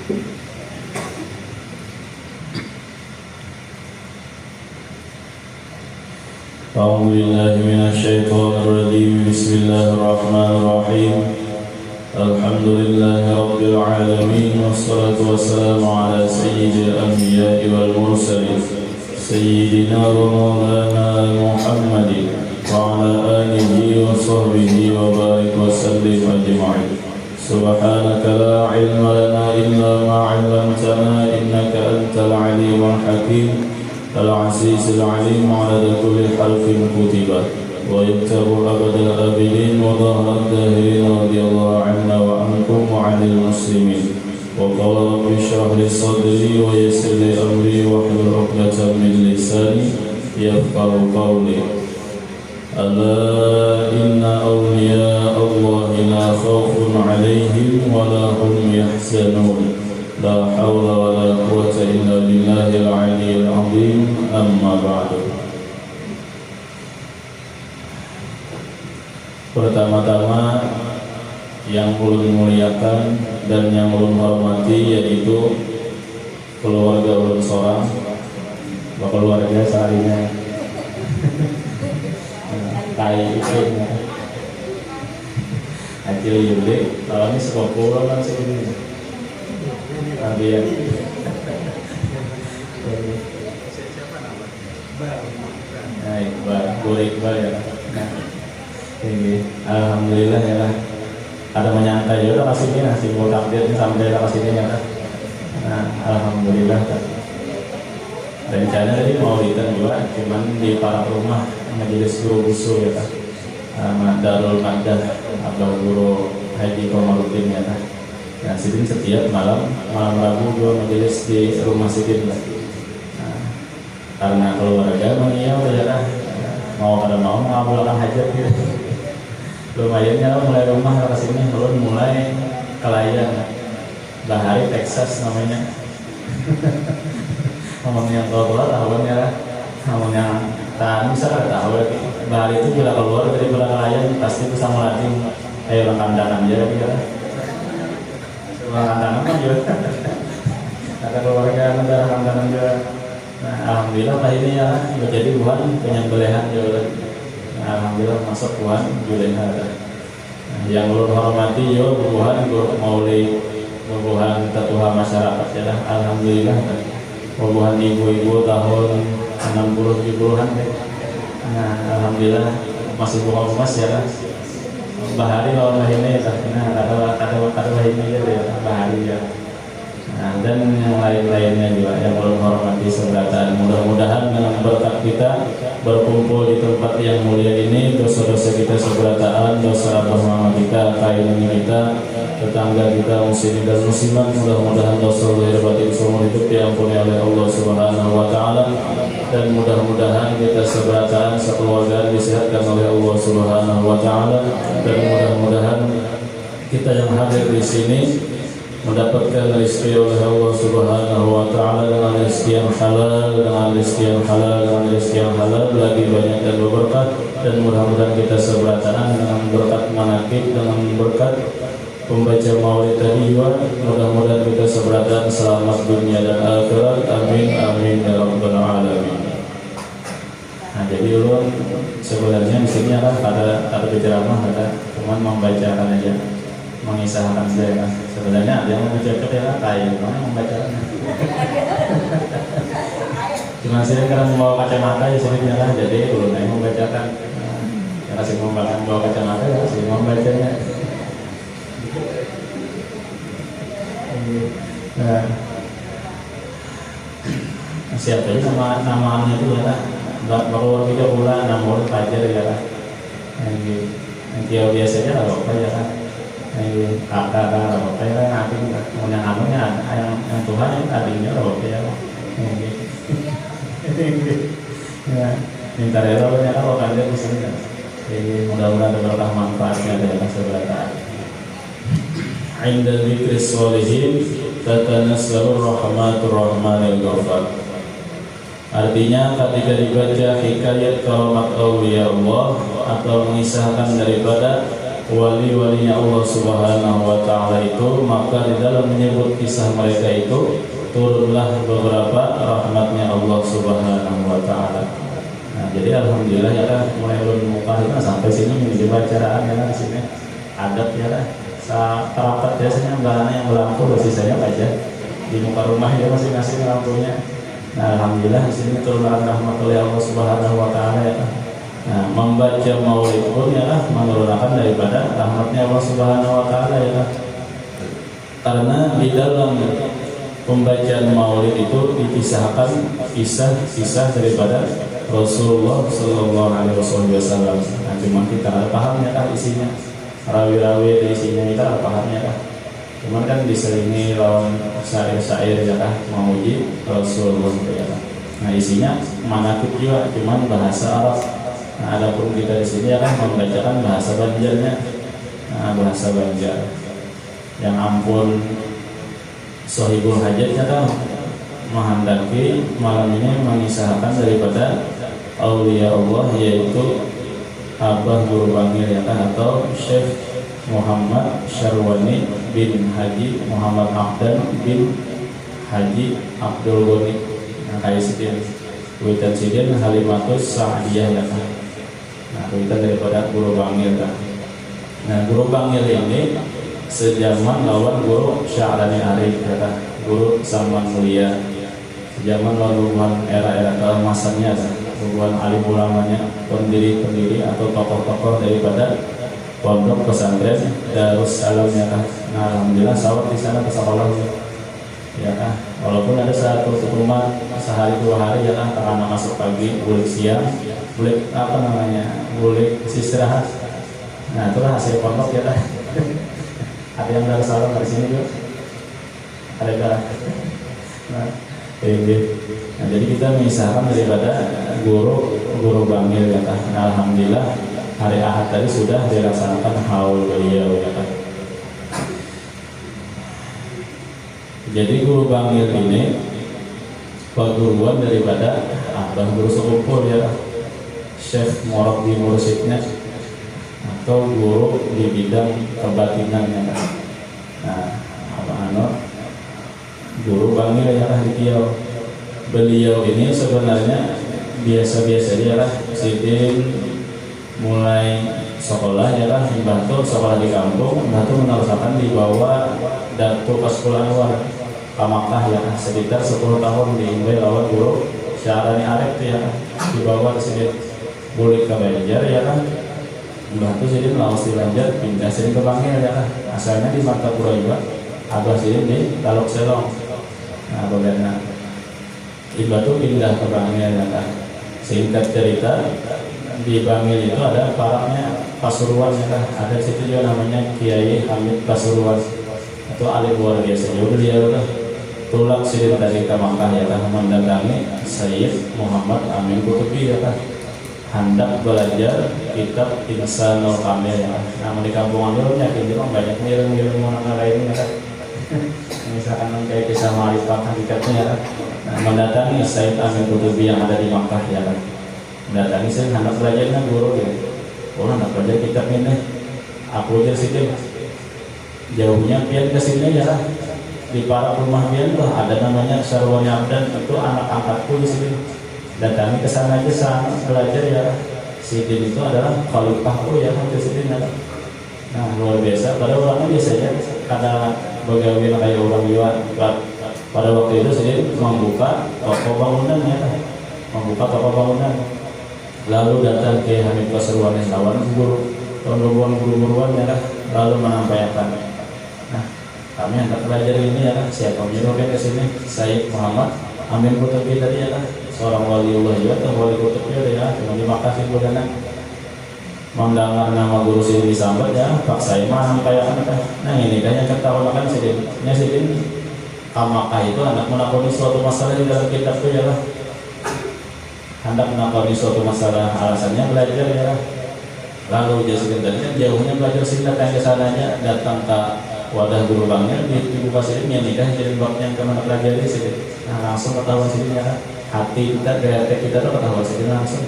أعوذ بالله من الشيطان الرجيم. بسم الله الرحمن الرحيم. الحمد لله رب العالمين، والصلاة والسلام على سيد الأنبياء والمرسلين سيدنا ومولانا محمد وعلى آله وصحبه وبارك وسلم أجمعين. سبحانك لا علم لنا إلا ما علمتنا إنك أنت العليم الحكيم العزيز العليم. عدد كل حرف كتب ويكتب أبد الآبدين وظهر الداهرين. رضي الله عنا وعنكم وعن المسلمين. وقال رب اشرح لي صدري ويسر لي أمري واحلل عقدة من لساني يفقهوا قولي. ألا إن أولياء الله لا خوف عليهم ولا هم يحزنون. لا حول ولا قوة إلا بالله العلي العظيم. أما بعد. Pertama-tama yang ulun muliakan dan yang ulun hormati yaitu keluarga ulun sorang, keluarga seharinya kai itu Acil Yudi, kalau ini sepupu kan segini Rabian. Nah, Iqbal, Guru Iqbal ya. Ini alhamdulillah ya lah. Ada menyangka ya udah kasih ini simbol takdir sampai kasih ini ya. Nah, alhamdulillah. Rencana tadi mau ditan juga, cuman di para rumah majelis guru usul ya kan. Darul Madah atau Guru Haji Komarudin ya kan. Nah, Sidin setiap malam Rabu dua majelis di rumah Sidin lah. Nah, karena keluarga ya udah ya kan. Mau pada mau ngabulkan hajat gitu. Lumayannya mulai rumah ke sini belum mulai kelayan Bahari Texas namanya. Ngomong yang keluar tahunnya lah, ngomong yang tak bisa tahu lagi. Bahari itu bila keluar dari bila kelayan pasti bisa melatih kayak orang kandangan aja gitu. Orang kandangan kan juga. Ada keluarga ada kandangan juga. Nah, alhamdulillah lah ini ya menjadi buhan penyembelihan juga. Alhamdulillah masuk Tuhan Juleha. Yang ulun hormati yo bubuhan guru mauli bubuhan tetuha masyarakat ya. Alhamdulillah bubuhan ibu-ibu tahun 60-70-an deh. Nah, alhamdulillah masih buka emas ya. Bahari lawan ini ya. Nah, kata ini ya Bahari ya. Nah, dan yang lain-lainnya juga yang ulun hormati seberataan. Mudah-mudahan dengan berkat kita berkumpul di tempat yang mulia ini, dosa-dosa kita seberataan, dosa abah mama kita, kain kita, tetangga kita, muslimin dan muslimat, mudah-mudahan dosa lahir batin semua itu diampuni oleh Allah Subhanahu wa taala, dan mudah-mudahan kita seberataan sekeluarga disehatkan oleh Allah Subhanahu wa taala, dan mudah-mudahan kita yang hadir di sini mendapatkan rezeki oleh Allah Subhanahu wa taala dengan rezeki yang halal, dengan rezeki yang halal, dengan rezeki yang halal lagi banyak dan berberkah, dan mudah-mudahan kita seberataan dengan berkat manakib, dengan berkat pembaca maulid tadi juga, mudah-mudahan kita seberataan selamat dunia dan akhirat. Amin amin ya rabbal alamin. Nah, jadi ulun sebenarnya di sini ada ceramah, ada cuman membacakan aja, mengisahkan saya kan. Sebenarnya ada yang membaca ya kayak mana membacakan. Cuma saya karena membawa kacamata ya sebenarnya kan, jadi ulun yang membacakan. Ya kasih membawa kacamata ya kasih membacanya. Nah, siapa ini namanya itu ya, baru 3 bulan 6 bulan pelajar ya kan. Yang biasanya lah apa ya kan. Kakak apa ya kan, yang anunya yang Tuhan yang tadinya apa ya kan. Ya, minta rela ya kan kalau di sini kan. Jadi mudah-mudahan berkah manfaatnya dalam seberataan. Inda dzikri sholihin tatanassalur rahmatur rahmanil ghafar. Artinya ketika dibaca hikayat karamat auliya Allah atau mengisahkan daripada wali-walinya Allah Subhanahu wa taala itu, maka di dalam menyebut kisah mereka itu turunlah beberapa rahmatnya Allah Subhanahu wa taala. Nah, jadi alhamdulillah ya kan, mulai ulun muka itu sampai sini menuju bacaan ya di sini adat ya kan. Terapat biasanya barangnya yang berlampu, sisanya aja di muka rumah ya masing-masing lampunya. Nah, alhamdulillah di sini turunlah rahmat oleh Allah Subhanahu wa taala ya kan. Nah, membaca maulid pun ya kan menurunkan daripada rahmatnya Allah Subhanahu wa taala ya kan. Karena di dalam pembacaan maulid itu dikisahkan kisah-kisah daripada Rasulullah Sallallahu Alaihi Wasallam. Nah, cuma kita pahamnya kan isinya, rawi-rawi di isinya kita pahamnya kan. Cuman kan diselingi lawan syair-syair ya kan, memuji Rasulullah ya kan. Nah, isinya manakib juga, cuman bahasa Arab. Nah, adapun kita di sini ya kan membacakan bahasa Banjarnya. Nah, bahasa Banjar yang ampun Sohibul Hajatnya kan menghendaki malam ini mengisahkan daripada aulia Allah, yaitu Abah Guru Bangil ya kan, atau Syekh Muhammad Syarwani bin Haji Muhammad Abdan bin Haji Abdul Ghani. Nah, kayak sidin witan sidin Halimatus Sa'diyah ya kan. Nah, witan daripada Guru Bangil kan. Nah, Guru Bangil ini sejaman lawan Guru Sya'rani Arif ya kan, Guru Saman Mulia. Zaman laluan era-era keemasannya, hubungan alim ulamanya, pendiri-pendiri atau tokoh-tokoh daripada pondok pesantren Darussalam ya kan. Nah, alhamdulillah sawat di sana ke sekolah ya kan. Walaupun ada satu rumah sehari 2 hari ya kan, karena masuk pagi, bulik siang, bulik apa namanya, bulik istirahat. Nah, itulah hasil pondok ya kan. Ada yang Darussalam dari sini juga, ada kan. Nah, jadi kita mengisahkan daripada guru Bangil ya kan. Nah, alhamdulillah hari Ahad tadi sudah dilaksanakan haul beliau ya kan. Jadi Guru Bangil ini perguruan daripada Abah Guru Sekumpul ya kan, Syekh Morok di Mursidnya, atau guru di bidang kebatinan ya kan. Nah, Guru Bangil ya kan beliau ini sebenarnya biasa-biasa dia lah. Sidin mulai sekolah ya kan, Mbahtu sekolah di kampung, Mbahtu meneruskan dibawa Datuk Paskul Anwar ke Makkah ya kan, sekitar 10 tahun diimbai lawan Guru Sya'rani Arif ya kan, dibawa ke sini bulik ke Banjar ya kan. Mbahtu Sidin lawas di Banjar, pindah sini ke Bangil ya kan, asalnya di Martapura juga, Abah Sidin di Talok Selong. Nah, bagaimana Ibu tuh pindah ke Bangil ya kan. Singkat cerita, di Bangil itu ada parangnya Pasuruan ya kan. Ada situ juga namanya Kiai Hamid Pasuruan, itu alim luar biasa. Beliau udah tulak sidin dari ke Makkah ya kan, mendatangi Sayyid Muhammad Amin Kutubi ya kan, hendak belajar kitab Insanul Kamil ya kan. Nah, di kampungan dulu yakin juga banyak ngirim-ngirim orang lain ya kan. Misalkan kayak kisah Ma'rifah hakikatnya ya kan. Nah, mendatangi Sayyid Amin Kutubi yang ada di Makkah ya kan. Mendatangi saya hendak belajarnya guru ya. Oh, hendak belajar kitab ini. Aku aja sini jauhnya pian ke sini ya kan. Di para rumah pian tuh ada namanya Syarwani Abdan, itu anak angkatku di sini. Datangi ke sana aja sama belajar ya kan. Sidin itu adalah khalifahku ya kan di sini ya kan. Nah, luar biasa. Pada orangnya biasanya ada bagaimana kayak orang liwat. Pada waktu itu sendiri membuka toko bangunan ya, membuka toko bangunan. Lalu datang ke Hamid Pasuruan yang lawan guru, guru-guruan ya, lalu menyampaikan, nah kami hendak belajar ini ya, siapa menyuruh ke sini? Sayyid Muhammad Amin Kutubi tadi ya, seorang waliullah juga, atau wali Kutubi ya, cuma di Makkah sih budanan. Mendengar nama guru sini disambat ya, Pak saya menyampaikan, nah ini kayaknya ketahuan kan sidinnya sidin. Makkah itu hendak menakoni suatu masalah di dalam kitab itu ya lah. Hendak menakoni suatu masalah, alasannya belajar ya lah. Lalu jadi sebenarnya jauhnya belajar sini, datang ke sananya, datang ke wadah Guru Bangil dibuka sini nikah jadi bab yang kemana pelajari sini. Nah, langsung ketahuan sini ya, hati kita, gaya kita tuh ketahuan sini langsung.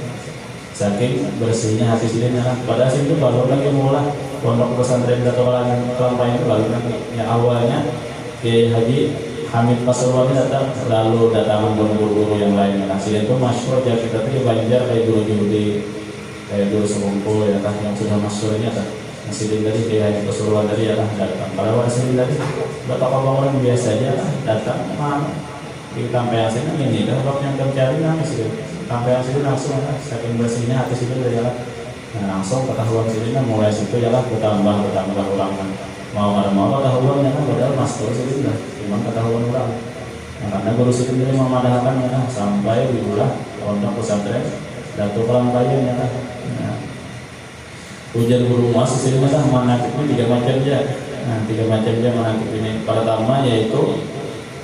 Saking bersihnya hati sini ya, pada sini itu baru lagi mulai pondok pesantren Dato Kelampang itu lalu nanti yang awalnya Kiai Haji Hamid Pasuruan datang, lalu datangan guru-guru yang lain. Nah, sih itu masyhur ya kita tuh Banjar kayak guru-guru di kayak guru Semungko ya kan yang sudah masyhurnya kan. Masih dari Kiai Haji Pasuruan dari ya kan datang. Kalau masih dari bapak orang biasa aja kan datang di kampung sini ini kan waktu yang terjadi kan sih kampung sini langsung saking bersihnya hati sini dari ya. Nah, langsung ketahuan sini kan mulai situ ya lah bertambah ulangan. Mau ada mau ketahuan ya kan padahal master sini lah cuma ketahuan orang. Nah, karena guru sendiri memadahkan ya kan sampai di bulan pondok pesantren Dato Kelampang ya kan. Nah, ujar guru mas sini kan manakibnya 3 macam ya. Nah, 3 macam ya manakib ini. Pertama yaitu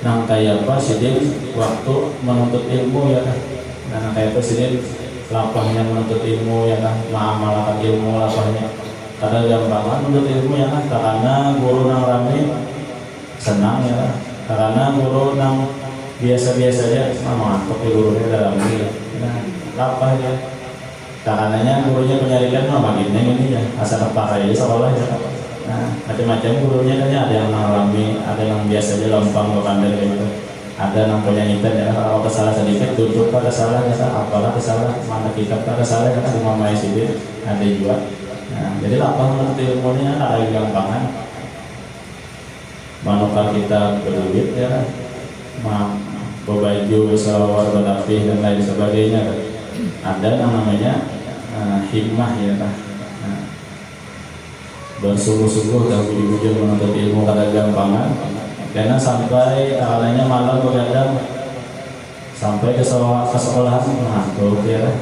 nang kayak apa sidin waktu menuntut ilmu ya kan. Nah, kayak apa sidin lapahnya menuntut ilmu ya kan, mengamalkan ilmu lapahnya. Karena gampangan menuntut ilmu ya kan, karena guru nang rame senang ya kan, karena guru nang biasa-biasa aja ngantuk ya gurunya dalam ini. Nah, lapahnya karenanya gurunya penyarikan mah bagiannya ini ya, asal pakai sekolah ya. Nah, macam-macam gurunya kan ya, ada yang ngalami, ada yang biasa aja gampang pandai gitu. Ada yang punya intent ya, kalau kesalah sedikit tutup pada salah ya, apalah kesalah mana kitab pada salah ya kan cuma main sedikit ada juga. Nah, jadi lapang menurut ilmunya ada yang gampangan manukar kita berduit ya, berbaju selawar berapih dan lain sebagainya kan. Ada yang namanya hikmah ya kan. Nah, bersungguh-sungguh dan budi-budi menuntut ilmu kada gampangan. Karena sampai awalnya malam begadang sampai ke sekolahan ngantuk ya,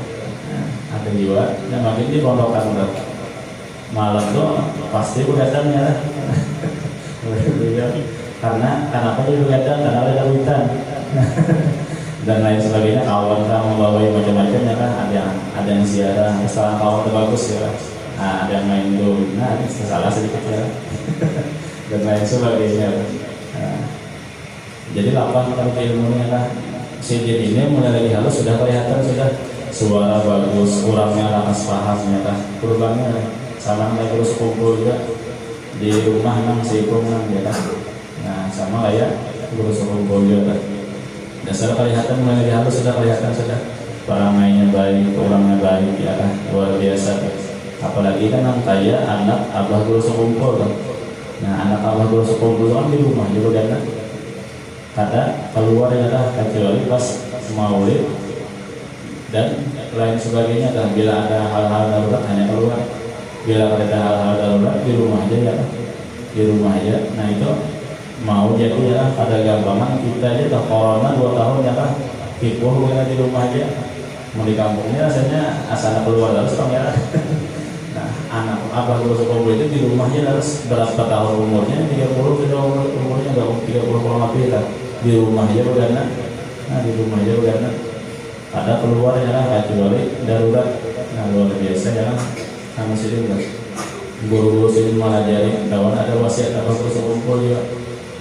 ada juga yang makin di pondokan malam tuh pasti begadang ya. Karena kenapa dia begadang? Karena ada hutan dan lain sebagainya. Kawan kan membawa macam-macam ya kan, ada yang ziarah, misalnya kawan itu bagus ya. Nah, ada yang main dulu, nah ini salah sedikit ya dan lain sebagainya. Nah, jadi lapang kalau ilmunya lah sidin ini mulai lagi halus sudah kelihatan sudah suara bagus, kurangnya rakas pahamnya kan, kurangnya sama kayak terus kumpul juga di rumah nang sikung nang ya kan. Nah sama kayak terus kumpul juga kan. Dasar kelihatan mulai lagi halus sudah kelihatan sudah perangainya baik, kurangnya baik ya kan, luar biasa kan. Apalagi kan nang kayak anak abah guru sekumpul kan. Nah, anak abah guru sekumpul kan di rumah juga kan. Kata keluar ya lah kecuali pas maulid dan lain sebagainya kan. Bila ada hal-hal darurat hanya keluar. Bila ada hal-hal darurat di rumah aja ya, di rumah aja. Nah itu mau jadi ya pada gampangan kita aja tak corona 2 tahun ya kan. Kipuh bukan di rumah aja. Mau di kampungnya rasanya asal keluar terus kan ya. Anak abah guru sekolah itu di rumahnya harus berapa tahun umurnya, 30 tidak umurnya nggak 30 lebih lah di rumahnya begana. Nah di rumahnya begana ada keluar ya kan kecuali darurat. Nah luar biasa ya kan sama sini kan guru-guru sini malah jadi kawan ada wasiat abah guru sekolah juga.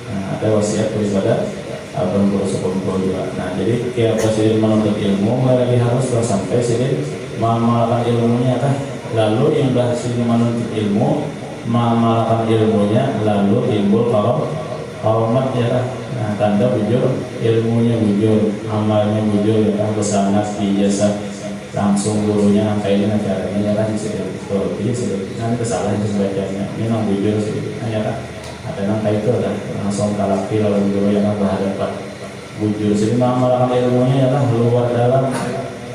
Nah, ada wasiat daripada abah guru sekolah juga. Nah jadi kayak presiden menuntut ilmu lagi harus sampai sini mengamalkan ilmunya kan. Lalu yang berhasil menuntut ilmu mengamalkan ilmunya lalu timbul karomat ya. Nah tanda bujur ilmunya bujur, amalnya bujur ya kan, besanad ijazah langsung gurunya angkain caranya ya kan seperti itu nanti kesalahan sebagainya ini memang bujur sih ya kan. Ada nangka itu ada langsung kalaki lalu guru yang berhadapan bujur sini mengamalkan ilmunya ya kan luar dalam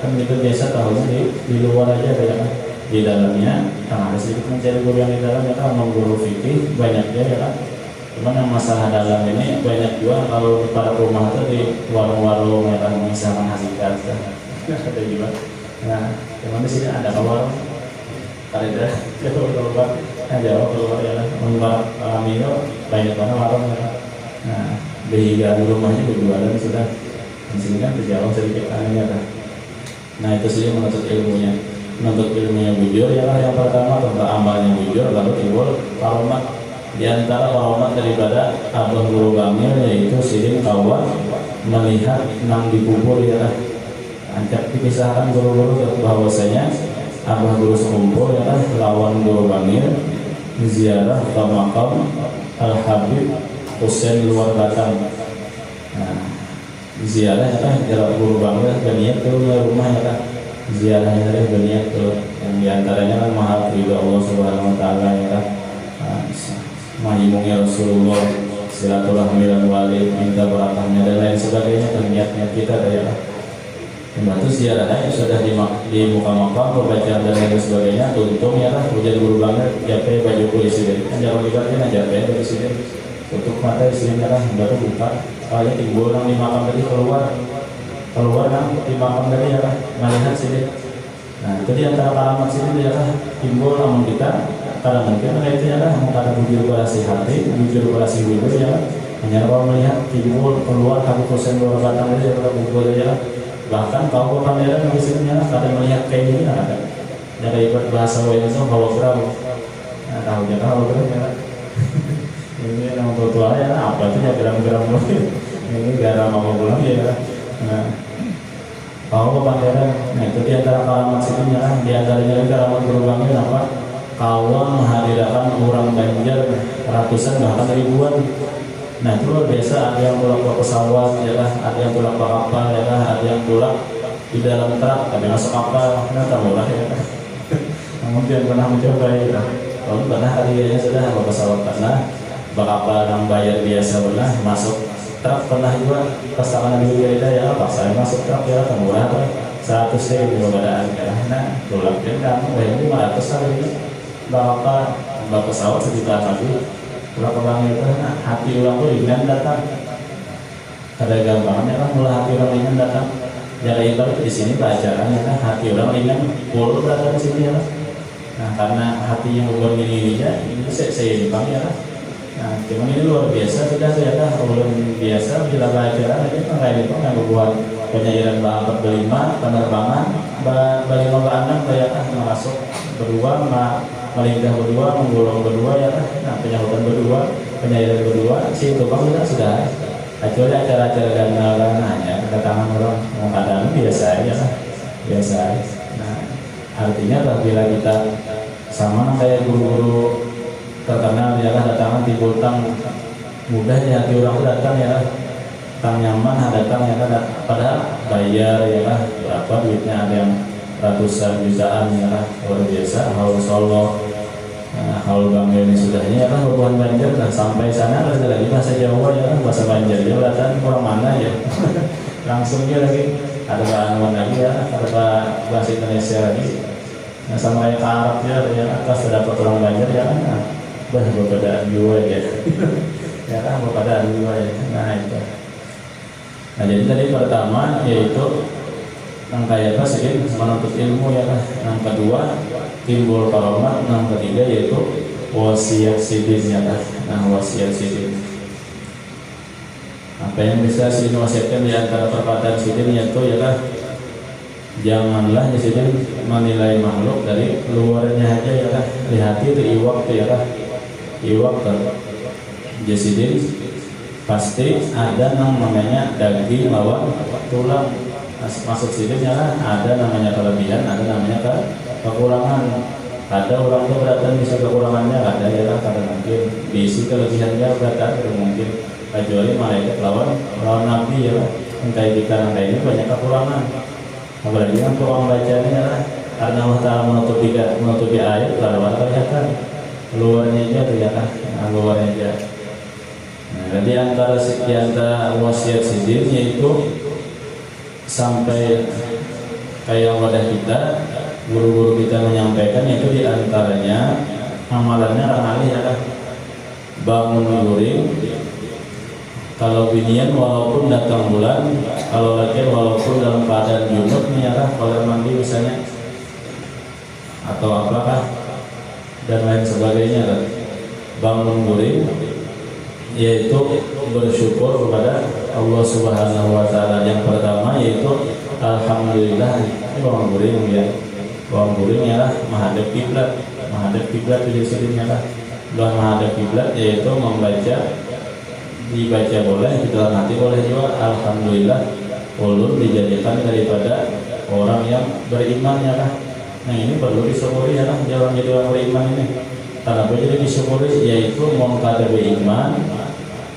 kan itu biasa tahunya di luar aja ya kan. Di dalamnya kan harus sedikit mencari guru yang di dalamnya kan guru fikih banyaknya ya kan. Cuman yang masalah dalam ini banyak juga kalau di para rumah itu di warung-warung ya kan misalkan hakikat kan ada juga. Nah cuman di sini ada warung kali dah keluar jauh keluar ya kan menurut kami itu banyak banget warung ya kan. Nah di rumahnya berjualan sudah di sini kan jauh sedikit anehnya kan. Nah itu sih menuntut ilmunya. Menuntut ilmunya bujur ya lah yang pertama tentang amalnya bujur lalu timbul karomat. Di antara karomat daripada abah guru bangil yaitu siring kawan melihat nang dikubur ya lah. Ancak dipisahkan guru-guru bahwasanya abah guru sekumpul ya lah lawan guru bangil ziarah ke makam Al Habib Husain Luar Batang. Nah, ziarahnya kan jarak guru bangga berniat ke rumah ya kan, ziarahnya dari berniat ke yang diantaranya kan mahal ridho Allah Subhanahu Wa Taala ya kan, mahimungnya Rasulullah, silaturahmi dan wali, minta barakahnya dan lain sebagainya, niat-niat kita ya kan. Membantu ziarahnya sudah di muka makam pembacaan dan lain sebagainya, tuntung ya kan, hujan guru bangga jape baju polisi dari kan jangan libatnya jape dari sini tutup mata isinya kan baru buka kalian timbul nang di makam tadi keluar nang di makam tadi ya kan melihat sini. Nah itu di antara alamat sini ya kan timbul namun kita kadang mungkin itu ya kan karena bujur berasi hati bujur berasi bujur ya kan hanya kalau melihat timbul keluar Habib Husain Luar Batang tadi ya kan bujur ya kan, bahkan kau pangeran di sini ya kadang melihat kayak gini ada dari bahasa lain itu hologram. Nah tahu ya hologram ya ini yang tua ya apa tuh ya geram-geram ini garam mau pulang ya. Nah kau pangeran, nah itu diantara karamat sini ya, diantaranya karamat berubahnya apa? Kawal menghadirkan orang Banjar ratusan bahkan ribuan. Nah itu luar biasa, ada yang pulang ke pesawat ya lah, ada yang pulang ke kapal ya lah, ada yang pulang di dalam truk tapi masuk kapal, nah tak murah ya. Namun dia pernah mencoba ya, kalau pernah harianya sudah ke pesawat pernah, bakal yang bayar biasa pernah masuk truk pernah juga pasangan dulu ya paksa masuk truk ya tak murah tuh 100 ribu badan ya. Nah pulang dia kamu bayar 500 hari ini, bakal pesawat sejuta lagi. Pulang orang itu, nah, hati orang tuh ingin datang. Ada gambarnya kan, mulai hati orang ingin datang. Jadi ibarat di sini pelajarannya kan, hati orang ingin pulang datang di sini ya. Nah karena hati yang bukan ini ini saya impang ya. Nah cuman ini luar biasa sudah ternyata belum biasa bila pelajaran aja kan kayak itu nggak buat penyairan bahan berlima penerbangan berlima bahan kayak masuk berdua melingkah berdua, menggulung berdua ya kan, nah penyambutan berdua, penyairan berdua, si tukang sudah. Kecuali acara-acara gandalan hanya kedatangan orang mengadakan biasa ya kan, biasa. Nah artinya apabila kita sama kayak guru-guru terkenal ya kan datangan timbul tang mudahnya hati orang itu datang ya kan, tang nyaman datang ya kan, padahal bayar ya kan berapa duitnya ada yang ratusan jutaan ya kan, luar biasa. Haul Solo, haul Bangga ini sudahnya ya kan, hubungan Banjar dan sampai sana ada lagi bahasa Jawa ya kan, bahasa Banjar ya datang orang mana ya langsung dia lagi ada bahan lagi ya, ada bahasa Indonesia lagi. Nah sama kayak Arab ya atas terdapat orang Banjar ya kan, berbeda dua ya ya kan berbeda dua ya. Nah itu, nah jadi tadi pertama yaitu yang kayak apa sih menuntut ilmu ya kan, yang kedua timbul karomat, yang ketiga yaitu wasiat sidin ya kan. Nah wasiat sidin apa yang bisa sidin wasiatkan di antara perkataan sidin yaitu ya kan, janganlah ya sidin menilai makhluk dari luarnya aja ya kan, di hati itu iwak tuh ya kan, iwak kan jasidin pasti ada namanya daging lawan tulang. Masuk sini ya kan, ada namanya kelebihan, ada namanya kekurangan. Ada orang itu beratan bisa kekurangannya, ada ya kan, karena mungkin diisi kelebihannya beratan, mungkin kecuali malaikat lawan nabi ya kan, kayak kita kayak ini banyak kekurangan. Apalagi kan tukang bacanya ya kan, karena Allah Ta'ala menutupi ayat lalu kelihatan luarnya aja tuh ya kan, luarnya aja. Nah di antara wasiat sidin yaitu sampai kayak wadah kita, guru-guru kita menyampaikan itu diantaranya amalannya ramali ya kan, bangun guring kalau binian walaupun datang bulan, kalau laki walaupun dalam keadaan junub nih ya kan, kalau mandi misalnya atau apakah dan lain sebagainya kan, bangun guring yaitu bersyukur kepada Allah Subhanahu Wa Taala. Yang pertama yaitu alhamdulillah, ini bawang guring ya, bawang guring ya menghadap kiblat, menghadap kiblat di sini ya, menghadap kiblat yaitu dibaca boleh di dalam hati boleh juga alhamdulillah, ulun dijadikan daripada orang yang beriman ya kan. Nah ini perlu disyukuri ya kan, jalan jadi orang beriman ini. Kenapa jadi disyukuri? Yaitu mengkada beriman,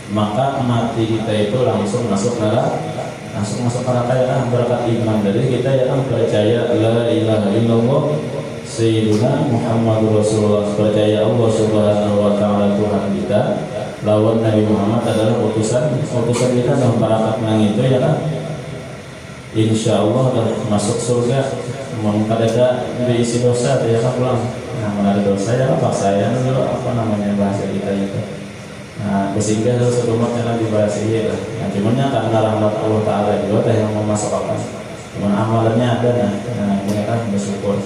maka mati kita itu langsung masuk neraka, ya berkat iman dari kita yang percaya la ilaha illallah sayyiduna Muhammadur Rasulullah, percaya Allah Subhanahu wa taala Tuhan kita, lawan Nabi Muhammad adalah utusan kita, dan barakat nang itu ya kan insyaallah akan masuk surga. Mengkada diisi dosa ya kan pulang. Nah, mana ada dosa ya apa saya dulu apa namanya bahasa kita itu. Nah, sehingga harus umat jangan dibahas iya lah. Nah, cuman karena rahmat Allah Taala juga yang mau masuk apa. Cuman amalannya ada nah ini kan bersyukur.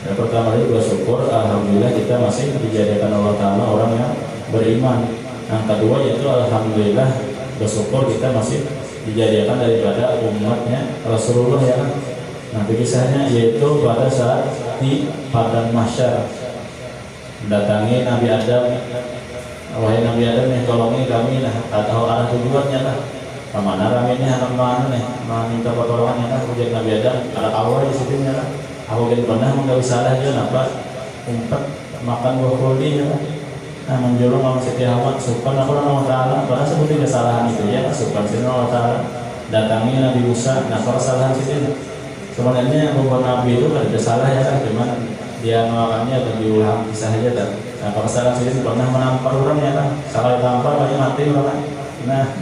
Yang pertama itu bersyukur, alhamdulillah kita masih dijadikan Allah Taala orang yang beriman. Yang kedua yaitu alhamdulillah bersyukur kita masih dijadikan daripada umatnya Rasulullah ya kan. Nah, kisahnya yaitu pada saat di padang mahsyar datangi Nabi Adam, wahai Nabi Adam nih tolongi kami lah atau arah tujuannya lah kemana kami ini anak mana nih minta pertolongannya kan. Ujian Nabi Adam ada awal di situ lah aku kan pernah nggak salah aja napa umpet makan buah kuldi ya. Nah, menjulung sama Siti Ahmad sukan aku Allah Ta'ala karena seperti kesalahan itu ya sukan sini Allah Ta'ala datangi Nabi Musa. Nah, kalau kesalahan situ sebenarnya membuat Nabi itu kan tidak salah ya kan, cuman dia melakukannya atau diulang kisah aja kan. Nah, kalau salah sini pernah menampar orang ya kan, salah tampar banyak mati orang. Nah,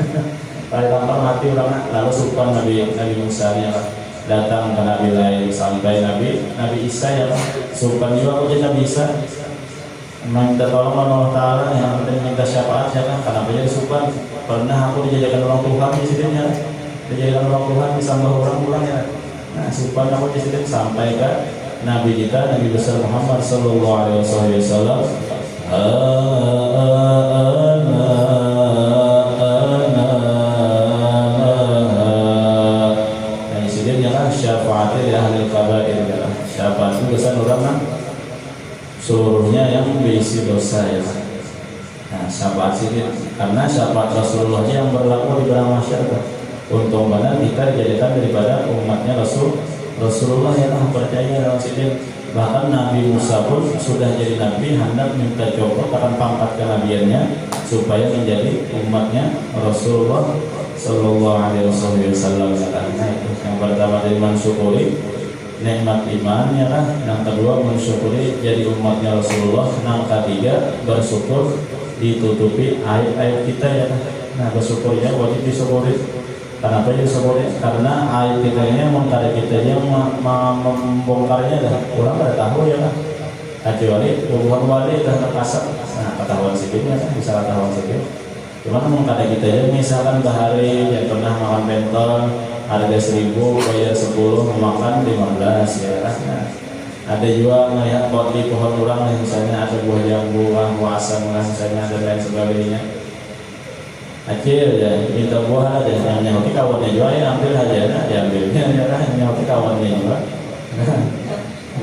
kali tampar mati orang. Lalu sukan Nabi Musa ya kan datang ke Nabi lain sampai Nabi Isa ya kan, sukan juga aku jadi Nabi Isa minta tolong Allah Ta'ala yang penting minta syafaat ya kan. Karena dia sukan pernah aku dijadikan orang Tuhan di sini ya, dijadikan orang Tuhan disambah orang ya. Nah, supaya aku disitu sampai ke Nabi kita, Nabi besar Muhammad Sallallahu Alaihi Wasallam. Nah, isinya kan syafaatnya ahli kabair ya. Syafaat itu besar orang seluruhnya yang berisi dosa ya. Nah, syafaat sini karena syafaat Rasulullah yang berlaku di dalam masyarakat. Untung mana kita dijadikan daripada umatnya Rasulullah yang percaya dalam sidin. Bahkan Nabi Musa pun sudah jadi nabi hendak minta copot akan pangkat kenabiannya supaya menjadi umatnya Rasulullah Sallallahu Alaihi Wasallam. Nah, itu yang pertama dari mensyukuri nikmat iman ya kan. Yang kedua mensyukuri jadi umatnya Rasulullah. Yang ketiga bersyukur ditutupi aib kita ya kan. Nah, bersyukurnya wajib disyukuri. Kenapa jadi seboleh? Karena air kita ini mengkada kita yang membongkarnya dah orang pada tahu ya kan. Kecuali hubungan wali dah terkasar. Nah, ketahuan sikitnya kan bisa ketahuan sikit. Cuma mengkada kita yang misalkan bahari yang pernah makan pentol harga 1.000 bayar 10 memakan 15 ya kan. Nah, ada juga melihat di pohon orang misalnya ada buah jambu, buah asam misalnya dan lain sebagainya. Akhir ya minta buah aja yang nyahuti kawannya juga ya ambil aja nah diambilnya ya kan nyahuti kawannya juga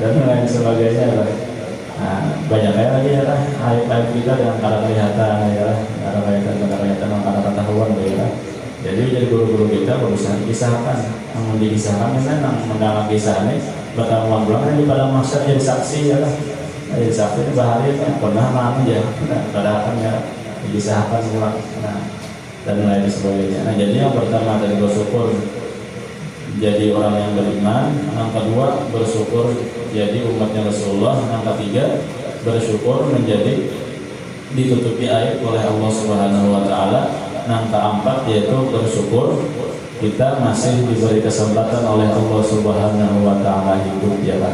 dan lain sebagainya lah. Nah, banyak kayak lagi ya kan aib kita dengan cara kelihatan ya cara kelihatan cara ketahuan ya. Jadi guru-guru kita berusaha dikisahkan namun dikisahkan memang mendalam kisahnya pertemuan bulan di pada masa jadi saksi ya kan. Jadi saksi itu bahari kan pernah mana ya kadang ya dikisahkan ulang. Nah, dan lain sebagainya. Nah, jadi yang pertama dari bersyukur jadi orang yang beriman, yang kedua bersyukur jadi umatnya Rasulullah, yang ketiga bersyukur menjadi ditutupi aib oleh Allah Subhanahu Wa Taala, yang keempat yaitu bersyukur kita masih diberi kesempatan oleh Allah Subhanahu Wa Taala hidup ya lah.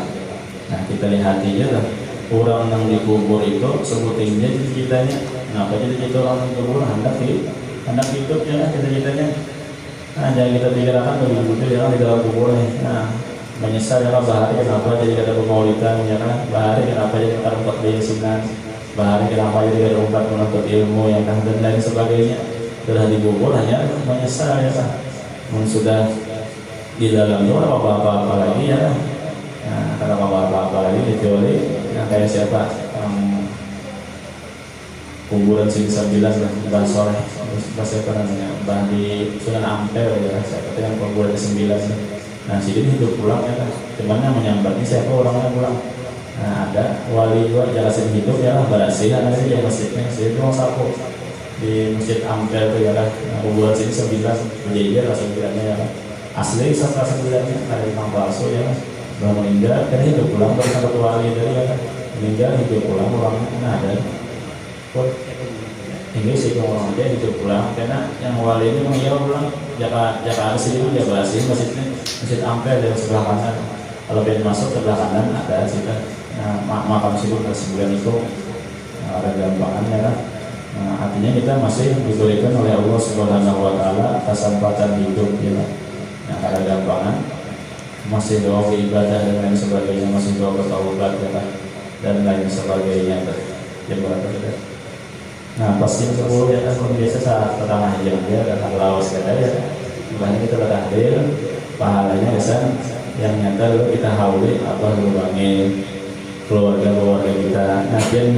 Nah, kita lihat aja lah orang yang dikubur itu sebutinnya ceritanya. Kenapa jadi kita orang yang dikubur hendak hidup ya cita-citanya. Nah, jangan kita pikirkan begitu ya di dalam kubur nih. Nah, menyesal ya bahari kenapa jadi ada pemaulidan ya kan, bahari kenapa jadi terumpat besinan, bahari kenapa jadi ada umpat menuntut ilmu ya kan dan lain sebagainya. Sudah dikubur hanya menyesal ya kan. Sudah di dalam itu apa-apa lagi ya kan. Nah, karena apa-apa lagi kecuali yang kayak siapa kuburan sini 9 lah Mbah Soleh bahasa apa namanya Mbah di Sunan Ampel ya saya kata yang kuburan 9 lah. Nah sini hidup pulang ya kan cuman yang menyambatnya siapa orangnya pulang. Nah ada wali juga jelasin hidup ya lah berhasil ada di masjidnya itu mau sapu di masjid Ampel itu ya lah kuburan sini 9 berjejer lah 9-nya ya lah asli serta 9-nya ada yang palsu ya lah udah meninggal kan hidup pulang baru satu wali dari ya lah meninggal hidup pulang orangnya nah ada pun ini sih orang dia hidup pulang karena yang wali ini mengira pulang Jakarta sini dia berasin masjidnya masjid Ampel dari sebelah kanan kalau pengen masuk sebelah kanan ada sih kan. Nah, makam situ ke-9 itu ada gampangannya kan. Nah, artinya kita masih diberikan oleh Allah Subhanahu wa taala kesempatan hidup ya. Nah, ada gampangan masih doa ibadah dan lain sebagainya, masih doa bertaubat ya kan dan lain sebagainya ya berarti. Nah, pas jam 10 ya kan biasa saat pertengahan jam dia datang lawas kata ya. Makanya kita berhadir pahalanya kesan yang nyata dulu kita hauli apa lubangin keluarga kita. Nah dia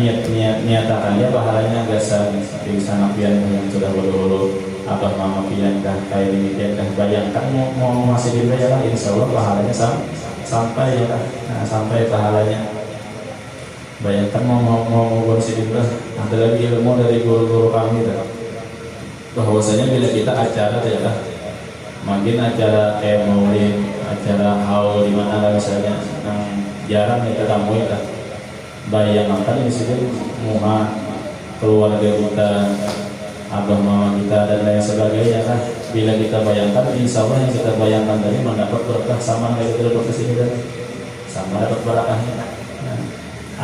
niatakannya pahalanya agak seperti sana pian yang sudah berdulu abah mama pian kah kayak ini pian kah bayangkan mau masih dibayar insya Allah pahalanya sampai ya nah, sampai pahalanya bayangkan mau masih dibayar. Ada lagi ilmu dari guru-guru kami bahwasanya bila kita acara ya makin acara kayak maulid acara haul di mana lah misalnya jarang kita temui kan bayangkan di sini muha keluarga kita abah mama kita dan lain sebagainya kan bila kita bayangkan insya Allah yang kita bayangkan tadi mendapat berkah sama kayak kita dapat kesini dan sama dapat berkahnya nah,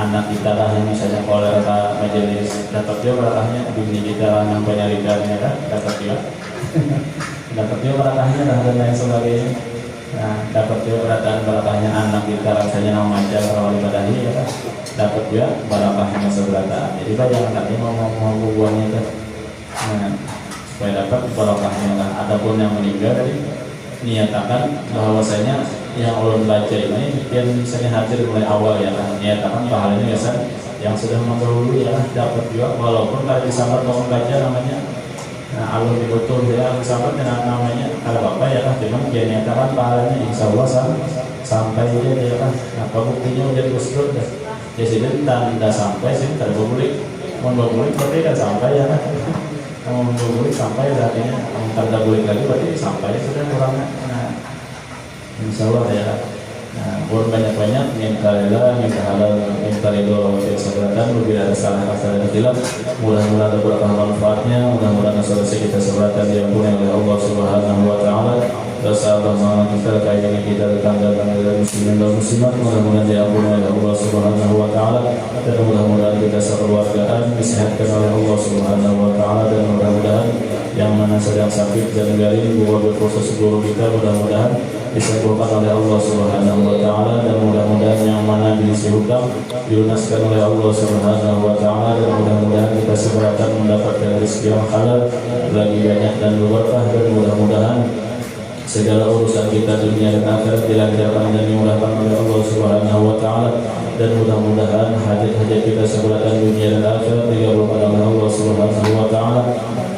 anak kita lah yang misalnya kolera majelis dapat juga berkahnya bini kita lah yang penyarikannya kan dapat juga dapat juga berkahnya dan lain sebagainya. Nah, dapat juga barakahnya anak kita rasanya nama macam kalau ibadahi ya kan dapat juga barakahnya seberataan. Jadi jangan tadi mau bubuannya kan. Nah, supaya dapat barakahnya kan. Adapun yang meninggal tadi niatakan bahwasanya yang ulun baca ini yang misalnya hadir mulai awal ya kan niatakan pahalanya biasa yang sudah mendahului ya dapat juga walaupun kalau disambar mau baca namanya. Nah, Allah dibutuh ya sahabat dengan namanya kalau bapak ya kan cuma dia nyatakan pahalanya insya Allah sampai dia ya kan apa buktinya udah gusdur dah ya sih tanda sampai sih terbulik mau bulik berarti kan sampai ya kan mau bulik sampai artinya tanda bulik lagi berarti sampai sudah kurangnya nah insya Allah ya nah buat banyak-banyak minta rela minta halal minta ridho yang seberatan bila ada salah kata dan hilaf mudah-mudahan ada berkah manfaatnya mudah-mudahan solusi kita seberatan diampuni oleh Allah Subhanahu wa taala dosa abah kita kaitannya kita tetangga-tetangga muslimin dan muslimat mudah-mudahan diampuni oleh Allah Subhanahu wa taala dan mudah-mudahan kita sekeluargaan disehatkan oleh Allah Subhanahu wa taala dan mudah-mudahan yang mana sedang sakit dan garing guru khusus guru kita mudah-mudahan disembuhkan oleh Allah Subhanahu wa taala dan mudah-mudahan yang mana diisi hutang dilunaskan oleh Allah Subhanahu wa taala dan mudah-mudahan kita seberatan mendapatkan rezeki yang halal lagi banyak dan berkah dan mudah-mudahan segala urusan kita dunia dan akhirat dilancarkan dan dimudahkan oleh Allah Subhanahu wa taala dan mudah-mudahan hajat-hajat kita seberatan dunia dan akhirat dikabulkan oleh Allah Subhanahu wa taala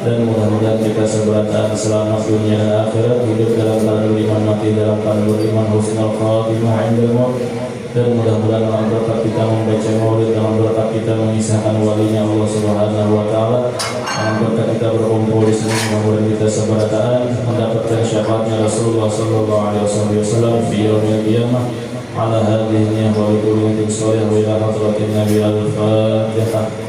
dan mudah-mudahan kita seberatan selamat dunia dan akhirat hidup dalam keadaan iman mati dalam keadaan beriman husnul khatimah indal maut dan mudah-mudahan dalam berkat kita membaca maulid dalam berkat kita mengisahkan walinya Allah Subhanahu wa taala dalam berkat kita berkumpul di sini mudah-mudahan kita seberatan mendapatkan syafaatnya Rasulullah sallallahu alaihi wasallam fi yaumil qiyamah ala hadhihi wa bi kulli sholih wa ila hadratin nabi al-fatihah.